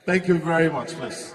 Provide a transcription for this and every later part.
Thank you very much, please.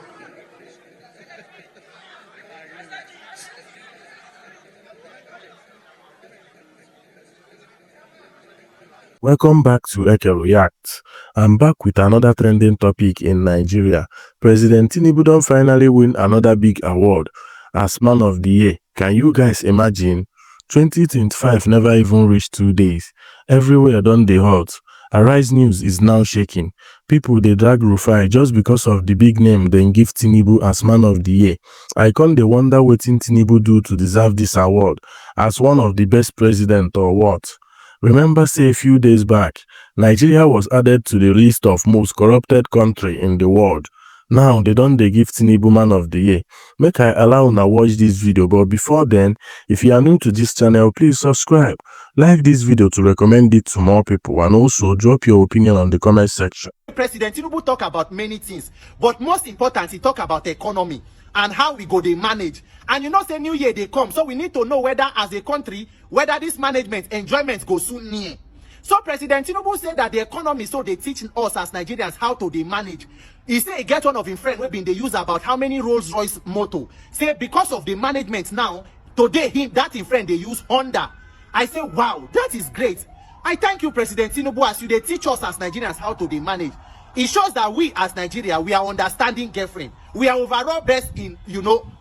Welcome back to Eke React. I'm back with another trending topic in Nigeria. President Tinubu don finally win another big award as Man of the Year. Can you guys imagine? 2025 never even reached 2 days. Everywhere don dey hot. Arise News is now shaking. People dey drag Rufai just because of the big name dem give Tinubu as Man of the Year. I con dey wonder wetin Tinubu do to deserve this award as one of the best president or what? Remember say a few days back, Nigeria was added to the list of most corrupted country in the world. Now they don dey give Tinubu Man of the Year. Make I allow una watch this video, but before then, if you are new to this channel, please subscribe, like this video to recommend it to more people, and also drop your opinion on the comment section. President Tinubu talk about many things, but most important, he talk about economy and how we go dey manage. And you know say new year they come, so we need to know whether as a country, whether this management enjoyment go soon near. So President Tinubu said that the economy, so they teaching us as Nigerians how to dey manage. He say he get one of him friend wey been dey use about how many Rolls Royce motor. Say because of the management now, today that him friend they use Honda. I say wow, that is great. I thank you, President Tinubu, as you dey teach us as Nigerians how to dey manage. It shows that we as Nigeria, we are understanding girlfriend. We are overall best in,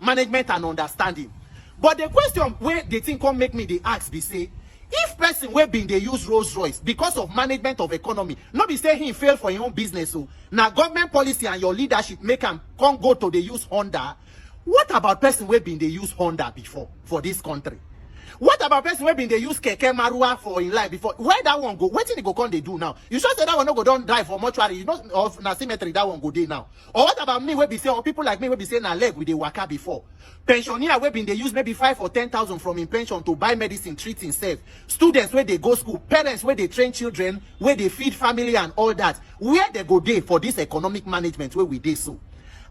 management and understanding. But the question where the thing come make me the ask be say, if person wey been dey use Rolls Royce because of management of economy, not be say he fail for his own business, so now government policy and your leadership make him come go to the use Honda. What about person wey been dey use Honda before for this country? What about person wey been dey use Keke Marua for in life before? Where that one go? Wetin they go come they do now? You sure say that one no go don drive for mortuary? You know of na cemetery that one go dey now. Or what about me wey be say, or people like me wey be say na leg with the waka before? Pensioner wey been dey use maybe 5 or 10,000 from in pension to buy medicine, treat himself. Students where they go school, parents where they train children, where they feed family and all that. Where they go dey for this economic management where we dey so?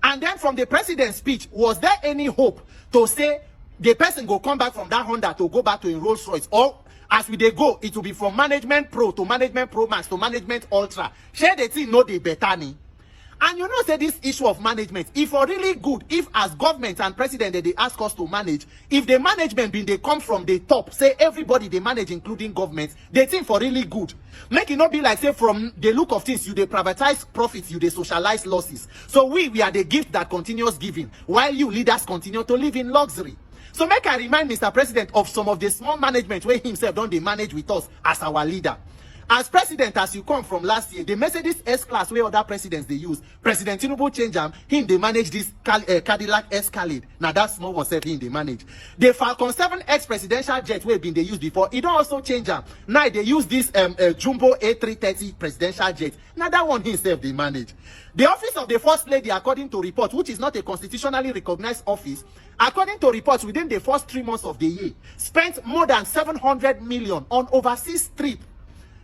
And then from the president's speech, was there any hope to say the person go come back from that Honda to go back to a Rolls Royce? Or as we dey go, it will be from management pro to management pro max to management ultra. Share the thing know the better ni. And you know say this issue of management, if for really good, if as government and president they ask us to manage, if the management been they come from the top, say everybody they manage including government, they think for really good. Make it not be like say from the look of things, you they privatize profits, you they socialize losses. So we are the gift that continues giving, while you leaders continue to live in luxury. So make I remind Mr. President of some of the small management where himself don't they manage with us as our leader. As president, as you come from last year, they message this S-Class where other presidents they use. President Tinubu change them, him they manage this Cadillac Escalade. Now that small one self him they manage. The Falcon 7X presidential jet where been they used before, it don't also change them. Now they use this Jumbo A330 presidential jet. Now that one himself they manage. The office of the First Lady, according to reports, which is not a constitutionally recognized office, according to reports, within the first 3 months of the year, spent more than 700 million on overseas trip.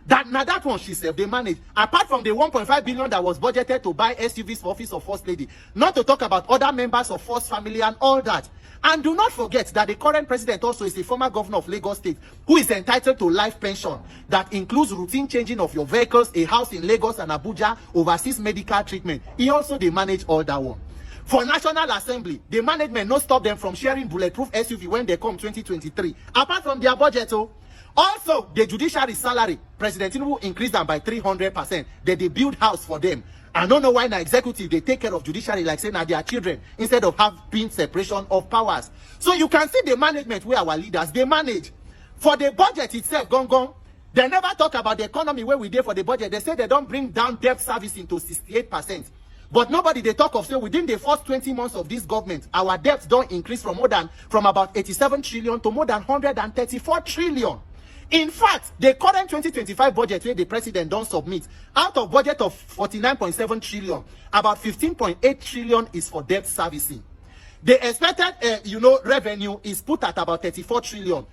That one she said they managed. Apart from the 1.5 billion that was budgeted to buy SUVs for office of First Lady, not to talk about other members of First Family and all that. And do not forget that the current president also is a former governor of Lagos State who is entitled to life pension that includes routine changing of your vehicles, a house in Lagos and Abuja, overseas medical treatment. He also they manage all that one. For National Assembly, the management no stop them from sharing bulletproof SUV when they come 2023. Apart from their budget, also the judiciary salary, President Tinubu increased them by 300%. They build house for them. I don't know why now executive they take care of judiciary like saying that their children instead of having separation of powers. So you can see the management where our leaders they manage. For the budget itself, gone. They never talk about the economy where we did for the budget. They say they don't bring down debt service into 68%. But nobody they talk of say within the first 20 months of this government, our debts don't increase from about 87 trillion to more than 134 trillion. In fact, the current 2025 budget where the president don't submit, out of budget of 49.7 trillion, about 15.8 trillion is for debt servicing. The expected, revenue is put at about 34 trillion.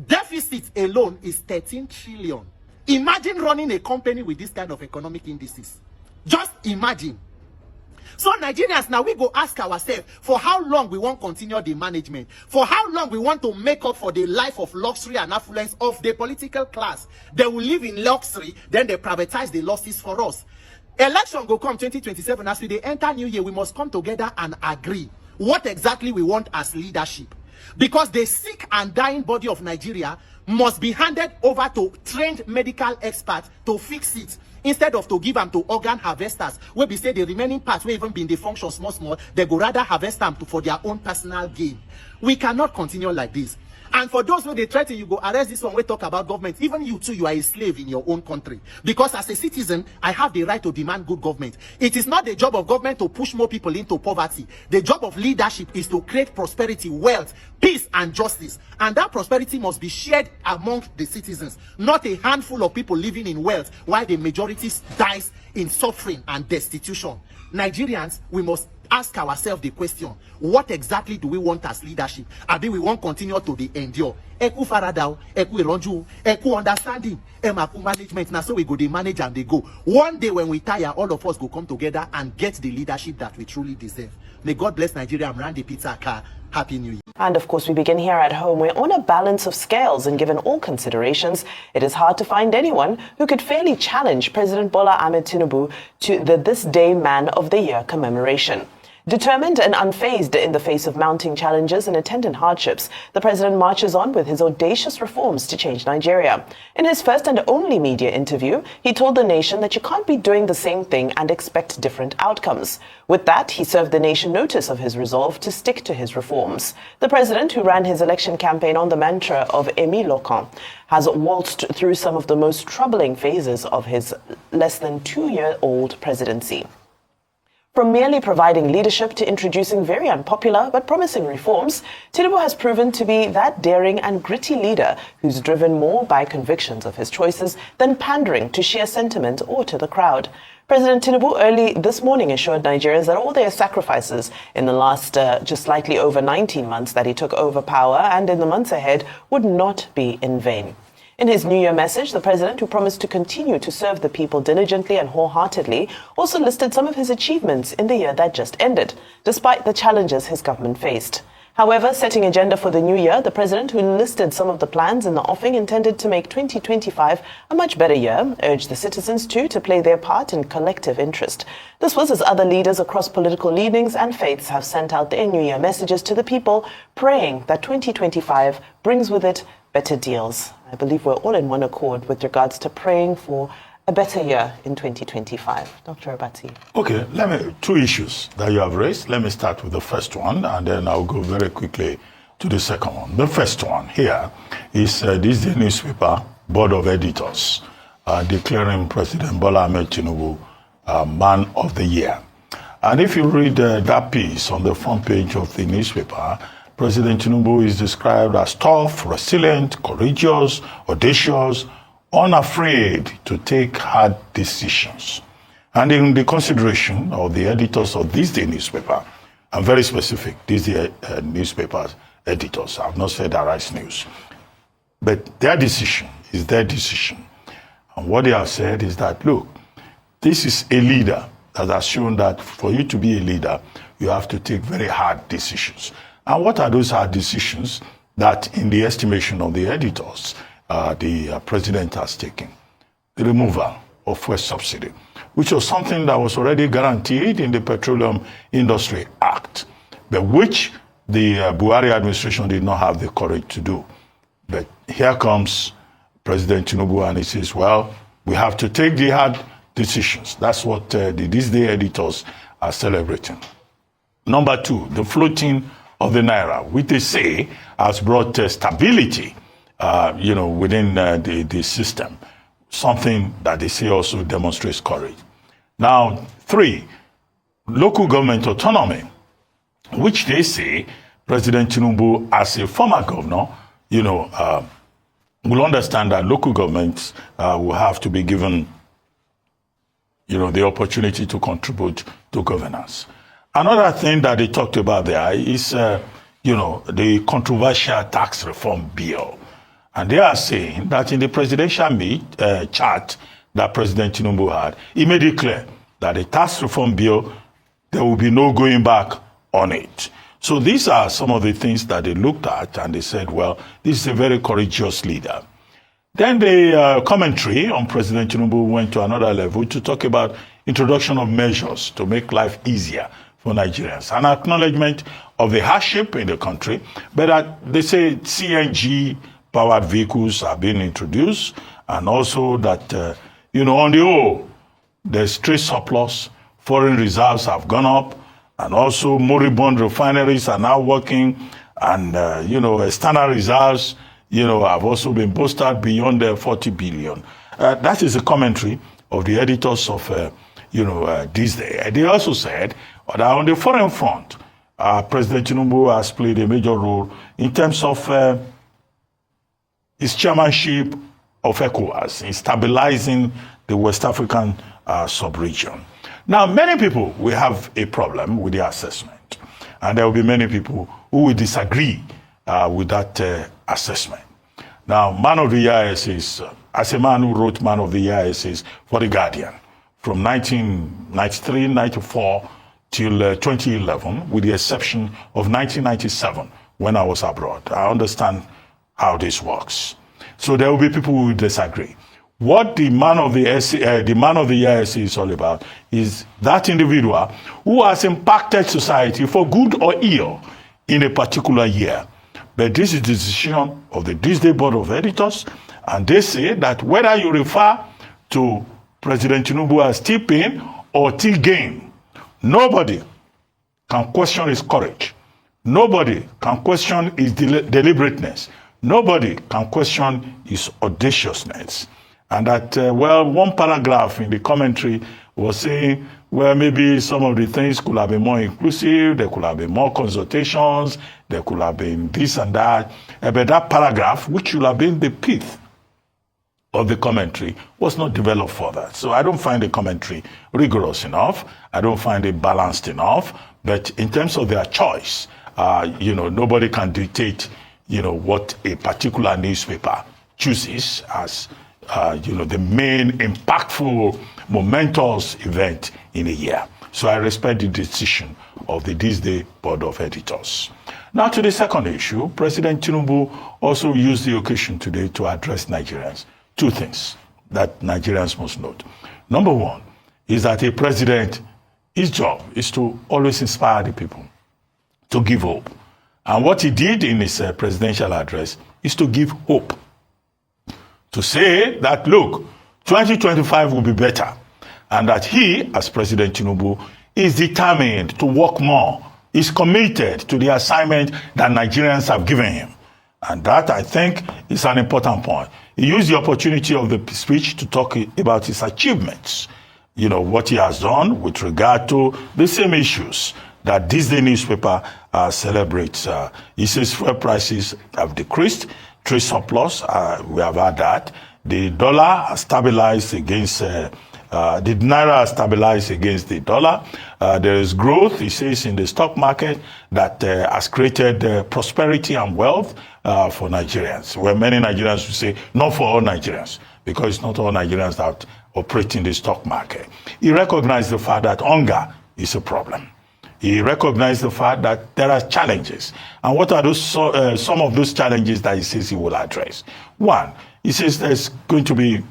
Deficit alone is 13 trillion. Imagine running a company with this kind of economic indices. Just imagine. So Nigerians, now we go ask ourselves for how long we want to continue the management, for how long we want to make up for the life of luxury and affluence of the political class. They will live in luxury, then they privatize the losses for us. Election go come 2027. As we dey enter new year, we must come together and agree what exactly we want as leadership. Because the sick and dying body of Nigeria must be handed over to trained medical experts to fix it, instead of to give them to organ harvesters, where we say the remaining parts will even be in the function small, they go rather harvest them for their own personal gain. We cannot continue like this. And for those who they threaten, you go arrest this one, we talk about government. Even you too, you are a slave in your own country. Because as a citizen, I have the right to demand good government. It is not the job of government to push more people into poverty. The job of leadership is to create prosperity, wealth, peace, and justice. And that prosperity must be shared among the citizens, not a handful of people living in wealth while the majority dies in suffering and destitution. Nigerians, we must ask ourselves the question, what exactly do we want as leadership? Abi we want continue to the endure. Eku faradao, eku ironju, eku understanding, emaku management. Now so we go, they manage and they go. One day when we tire, all of us go come together and get the leadership that we truly deserve. May God bless Nigeria. I'm Randy Peter Car. Happy New Year. And of course, we begin here at home. We're on a balance of scales, and given all considerations, it is hard to find anyone who could fairly challenge President Bola Ahmed Tinubu to the This Day Man of the Year commemoration. Determined and unfazed in the face of mounting challenges and attendant hardships, the president marches on with his audacious reforms to change Nigeria. In his first and only media interview, he told the nation that you can't be doing the same thing and expect different outcomes. With that, he served the nation notice of his resolve to stick to his reforms. The president, who ran his election campaign on the mantra of Émile Locan, has waltzed through some of the most troubling phases of his less than 2-year-old presidency. From merely providing leadership to introducing very unpopular but promising reforms, Tinubu has proven to be that daring and gritty leader who's driven more by convictions of his choices than pandering to sheer sentiment or to the crowd. President Tinubu early this morning assured Nigerians that all their sacrifices in the last just slightly over 19 months that he took over power and in the months ahead would not be in vain. In his New Year message, the president, who promised to continue to serve the people diligently and wholeheartedly, also listed some of his achievements in the year that just ended, despite the challenges his government faced. However, setting agenda for the new year, the president, who listed some of the plans in the offing intended to make 2025 a much better year, urged the citizens too to play their part in collective interest. This was as other leaders across political leanings and faiths have sent out their New Year messages to the people, praying that 2025 brings with it better deals. I believe we're all in one accord with regards to praying for a better year in 2025. Dr. Abati. Okay, two issues that you have raised. Let me start with the first one, and then I'll go very quickly to the second one. The first one here is this day newspaper board of editors declaring President Bola Ahmed Tinubu Man of the Year. And if you read that piece on the front page of the newspaper, President Tinubu is described as tough, resilient, courageous, audacious, unafraid to take hard decisions. And in the consideration of the editors of this day newspaper, I'm very specific, this day newspaper's editors, I've not said Arise News, but their decision is their decision. And what they have said is that, look, this is a leader that has shown that for you to be a leader, you have to take very hard decisions. And what are those hard decisions that, in the estimation of the editors, the president has taken? The removal of fuel subsidy, which was something that was already guaranteed in the Petroleum Industry Act, but which the Buhari administration did not have the courage to do. But here comes President Tinubu and he says, well, we have to take the hard decisions. That's what these day editors are celebrating. Number two, the floating of the Naira, which they say has brought stability, within the system, something that they say also demonstrates courage. Now, three, local government autonomy, which they say President Tinubu, as a former governor, will understand that local governments will have to be given, the opportunity to contribute to governance. Another thing that they talked about there is, the controversial tax reform bill. And they are saying that in the presidential chart that President Tinubu had, he made it clear that the tax reform bill, there will be no going back on it. So these are some of the things that they looked at and they said, well, this is a very courageous leader. Then the commentary on President Tinubu went to another level to talk about introduction of measures to make life easier for Nigerians. An acknowledgement of the hardship in the country, but they say CNG-powered vehicles are being introduced, and also that, on the whole, there's trade surplus, foreign reserves have gone up, and also moribund refineries are now working, and, external reserves, have also been boosted beyond the 40 billion. That is a commentary of the editors of, this day. They also said that on the foreign front, President Tinubu has played a major role in terms of his chairmanship of ECOWAS in stabilizing the West African sub-region. Now, many people will have a problem with the assessment, and there will be many people who will disagree with that assessment. Now, Man of the Year essays, as a man who wrote Man of the Year essays for The Guardian from 1993, 94 till 2011, with the exception of 1997 when I was abroad. I understand how this works. So there will be people who will disagree. What the Man of the Year essay is all about is that individual who has impacted society for good or ill in a particular year. But this is the decision of the This Day Board of Editors, and they say that whether you refer to President Tinubu as T-Pain or T-Gain, nobody can question his courage. Nobody can question his deliberateness. Nobody can question his audaciousness. And that, one paragraph in the commentary was saying, well, maybe some of the things could have been more inclusive, there could have been more consultations, there could have been this and that. But that paragraph, which should have been the pith of the commentary, was not developed further. So I don't find the commentary rigorous enough. I don't find it balanced enough. But in terms of their choice, nobody can dictate, what a particular newspaper chooses as the main impactful, momentous event in a year. So I respect the decision of the This Day Board of Editors. Now to the second issue, President Tinubu also used the occasion today to address Nigerians. Two things that Nigerians must note. Number one is that a president, his job is to always inspire the people, to give hope. And what he did in his presidential address is to give hope. To say that, look, 2025 will be better, and that he, as President Tinubu, is determined to work more, is committed to the assignment that Nigerians have given him. And that, I think, is an important point. He used the opportunity of the speech to talk about his achievements, what he has done with regard to the same issues that this day newspaper celebrates. He says fuel prices have decreased, trade surplus, we have had that. The dollar has stabilized against, the naira has stabilized against the dollar. There is growth, he says, in the stock market that has created prosperity and wealth for Nigerians. Where many Nigerians would say, not for all Nigerians, because it's not all Nigerians that operate in the stock market. He recognized the fact that hunger is a problem. He recognized the fact that there are challenges. And what are those some of those challenges that he says he will address? One, he says there's going to be,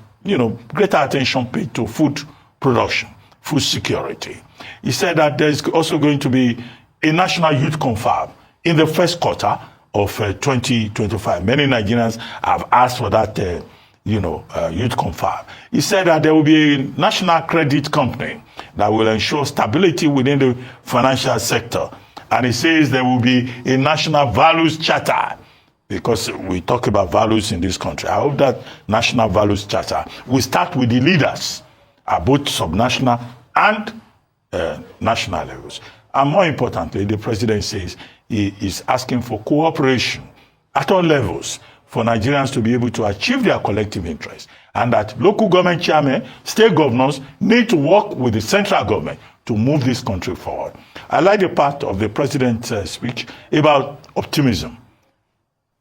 greater attention paid to food production, food security. He said that there's also going to be a national youth confab in the first quarter of 2025. Many Nigerians have asked for that, youth confab. He said that there will be a national credit company that will ensure stability within the financial sector. And he says there will be a national values charter, because we talk about values in this country. I hope that national values charter will start with the leaders at both subnational and national levels. And more importantly, the president says he is asking for cooperation at all levels for Nigerians to be able to achieve their collective interests, and that local government chairmen, state governors need to work with the central government to move this country forward. I like the part of the president's speech about optimism,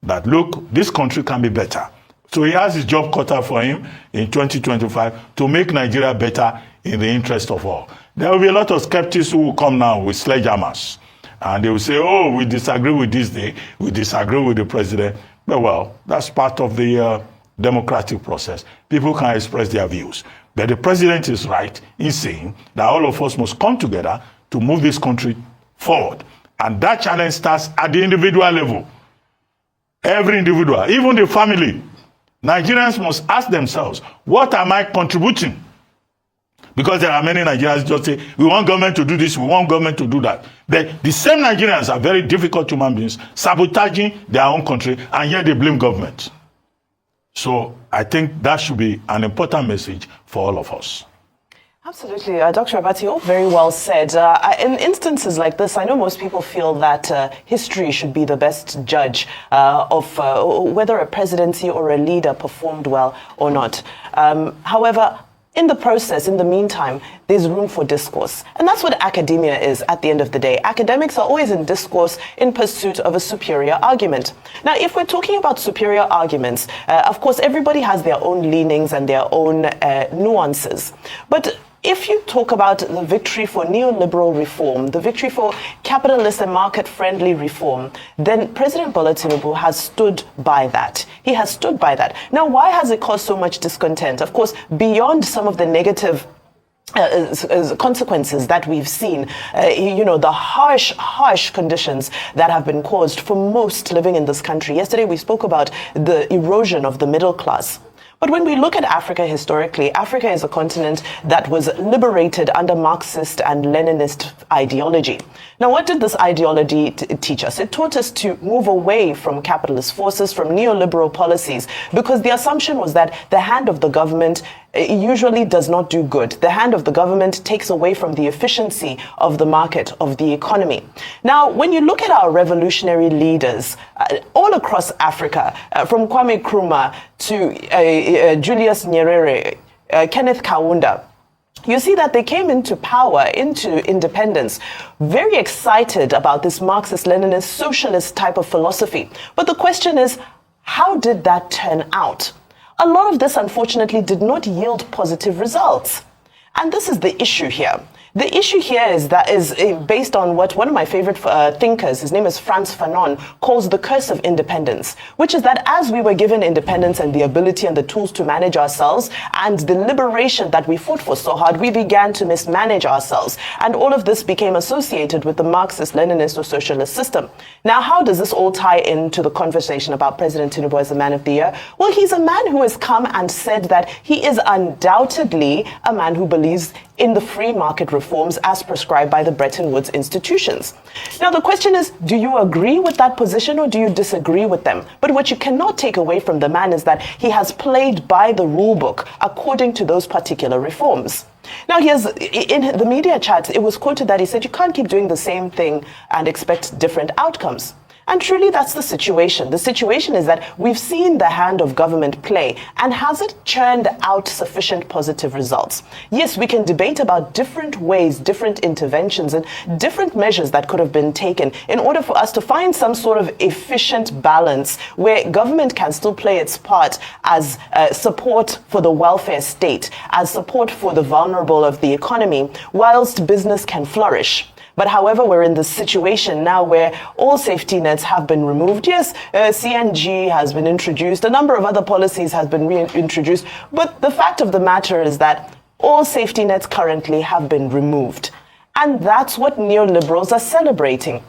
that look, this country can be better. So he has his job cut out for him in 2025 to make Nigeria better in the interest of all. There will be a lot of skeptics who will come now with sledgehammers, and they will say, we disagree with this day, we disagree with the president. But well, that's part of the democratic process. People can express their views. But the president is right in saying that all of us must come together to move this country forward. And that challenge starts at the individual level. Every individual, even the family. Nigerians must ask themselves, what am I contributing? Because there are many Nigerians just say, we want government to do this, we want government to do that. But the same Nigerians are very difficult human beings, sabotaging their own country, and yet they blame government. So I think that should be an important message for all of us. Absolutely. Dr. Abati, all very well said. In instances like this, I know most people feel that history should be the best judge of whether a presidency or a leader performed well or not. However, in the process, in the meantime, there's room for discourse. And that's what academia is at the end of the day. Academics are always in discourse in pursuit of a superior argument. Now, if we're talking about superior arguments, of course, everybody has their own leanings and their own nuances. But if you talk about the victory for neoliberal reform, the victory for capitalist and market-friendly reform, then President Bola Tinubu has stood by that. He has stood by that. Now, why has it caused so much discontent? Of course, beyond some of the negative consequences that we've seen, the harsh conditions that have been caused for most living in this country. Yesterday, we spoke about the erosion of the middle class. But when we look at Africa historically, Africa is a continent that was liberated under Marxist and Leninist ideology. Now, what did this ideology teach us? It taught us to move away from capitalist forces, from neoliberal policies, because the assumption was that the hand of the government usually does not do good. The hand of the government takes away from the efficiency of the market, of the economy. Now, when you look at our revolutionary leaders all across Africa, from Kwame Nkrumah to Julius Nyerere, Kenneth Kaunda, you see that they came into power, into independence, very excited about this Marxist-Leninist socialist type of philosophy. But the question is, how did that turn out? A lot of this, unfortunately, did not yield positive results. And this is the issue here. The issue here is based on what one of my favorite thinkers, his name is Frantz Fanon, calls the curse of independence, which is that as we were given independence and the ability and the tools to manage ourselves and the liberation that we fought for so hard, we began to mismanage ourselves. And all of this became associated with the Marxist, Leninist or socialist system. Now, how does this all tie into the conversation about President Tinubu as the man of the year? Well, he's a man who has come and said that he is undoubtedly a man who believes in the free market reforms as prescribed by the Bretton Woods institutions. Now, the question is, do you agree with that position or do you disagree with them? But what you cannot take away from the man is that he has played by the rule book according to those particular reforms. Now, in the media chat, it was quoted that he said, you can't keep doing the same thing and expect different outcomes. And truly, that's the situation. The situation is that we've seen the hand of government play, and has it churned out sufficient positive results? Yes, we can debate about different ways, different interventions, and different measures that could have been taken in order for us to find some sort of efficient balance where government can still play its part as support for the welfare state, as support for the vulnerable of the economy, whilst business can flourish. But however, we're in this situation now where all safety nets have been removed. Yes, CNG has been introduced. A number of other policies have been reintroduced. But the fact of the matter is that all safety nets currently have been removed. And that's what neoliberals are celebrating.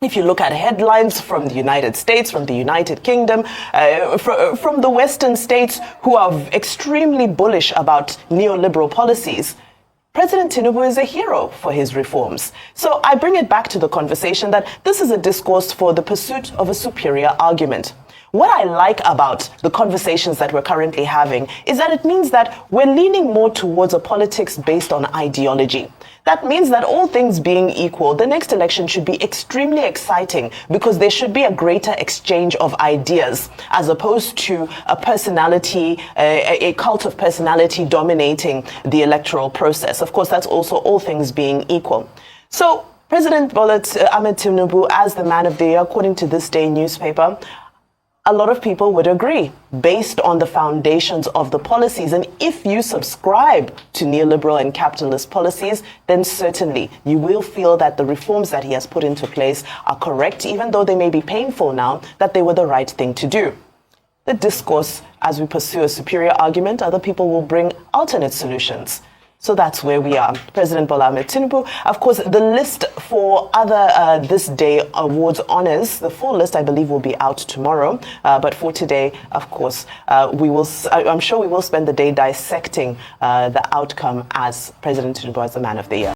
If you look at headlines from the United States, from the United Kingdom, from the Western states who are extremely bullish about neoliberal policies, President Tinubu is a hero for his reforms. So I bring it back to the conversation that this is a discourse for the pursuit of a superior argument. What I like about the conversations that we're currently having is that it means that we're leaning more towards a politics based on ideology. That means that all things being equal, the next election should be extremely exciting because there should be a greater exchange of ideas as opposed to a personality, a cult of personality dominating the electoral process. Of course, that's also all things being equal. So President Bola Ahmed Tinubu as the man of the year, according to this day newspaper, a lot of people would agree based on the foundations of the policies. And if you subscribe to neoliberal and capitalist policies, then certainly you will feel that the reforms that he has put into place are correct, even though they may be painful now, that they were the right thing to do. the discourse as we pursue a superior argument. Other people will bring alternate solutions. So that's where we are. President Bola Ahmed Tinubu. Of course, the list for other this day awards honors, the full list, I believe, will be out tomorrow. But for today, of course, I'm sure we will spend the day dissecting the outcome as President Tinubu as the Man of the Year.